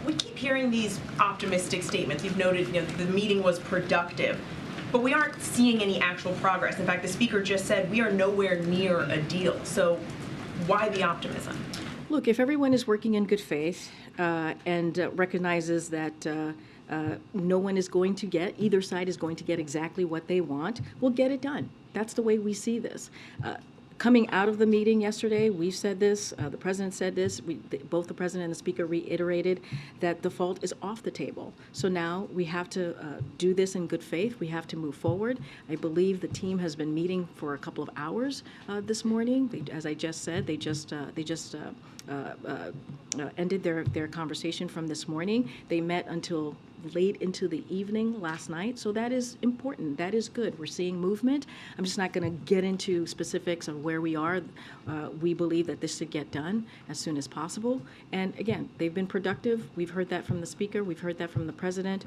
We keep hearing these optimistic statements. You've noted, the meeting was productive, but we aren't seeing any actual progress. In fact, the speaker just said we are nowhere near a deal. So why the optimism? Look, if everyone is working in good faith and recognizes that no one is going to get, either side is going to get exactly what they want, we'll get it done. That's the way we see this. Coming out of the meeting yesterday, we said this, the president said this, both the president and the speaker reiterated that default is off the table. So now we have to do this in good faith. We have to move forward. I believe the team has been meeting for a couple of hours this morning. As I just said, they just ended their conversation from this morning. They met until late into the evening last night, so that is important. That is good. We're seeing movement. I'm just not going to get into specifics of where we are. We believe that this should get done as soon as possible. And again, they've been productive. We've heard that from the speaker. We've heard that from the president.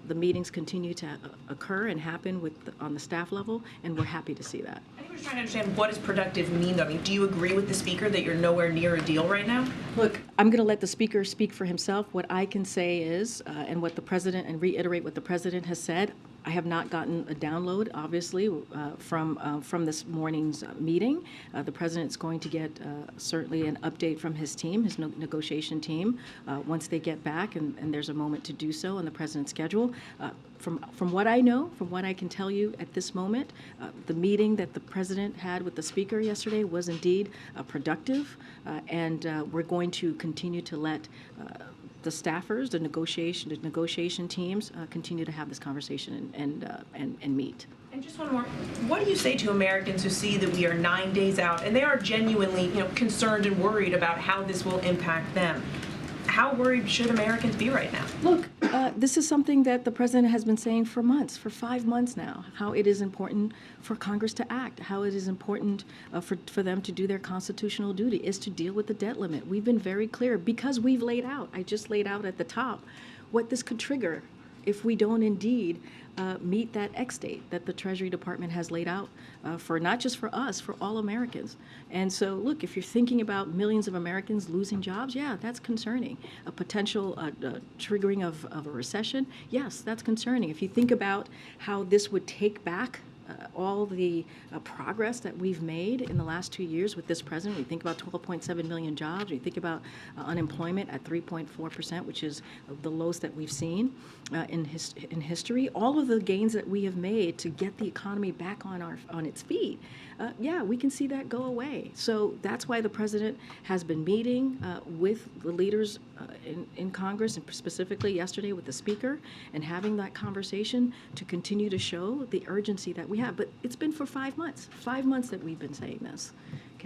The meetings continue to occur and happen on the staff level, and we're happy to see that. I think we're just trying to understand what does productive mean, though. I mean, do you agree with the speaker that you're nowhere near a deal right now? Look, I'm going to let the speaker speak for himself. What I can say is, and what the president, and reiterate what the president has said, I have not gotten a download, obviously, from this morning's meeting. The president's going to get certainly an update from his team, his negotiation team, once they get back, and there's a moment to do so on the president's schedule. From what I know, from what I can tell you at this moment, the meeting that the president had with the speaker yesterday was indeed productive, and we're going to continue to let the staffers, the negotiation teams continue to have this conversation and meet. And just one more. What do you say to Americans who see that we are 9 days out and they are genuinely, concerned and worried about how this will impact them? How worried should Americans be right now? Look, this is something that the president has been saying for months, for 5 months now, how it is important for Congress to act, how it is important for them to do their constitutional duty, is to deal with the debt limit. We've been very clear because we've laid out, I just laid out at the top, what this could trigger if we don't indeed meet that X date that the Treasury Department has laid out for not just for us, for all Americans. And so, look, if you're thinking about millions of Americans losing jobs, yeah, that's concerning. A potential triggering of a recession, yes, that's concerning. If you think about how this would take back all the progress that we've made in the last 2 years with this president. We think about 12.7 million jobs. We think about unemployment at 3.4%, which is the lowest that we've seen in history. All of the gains that we have made to get the economy back on its feet, yeah, we can see that go away. So that's why the president has been meeting with the leaders in Congress, and specifically yesterday with the speaker, and having that conversation to continue to show the urgency that we have. But it's been for 5 months that we've been saying this.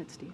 Steve.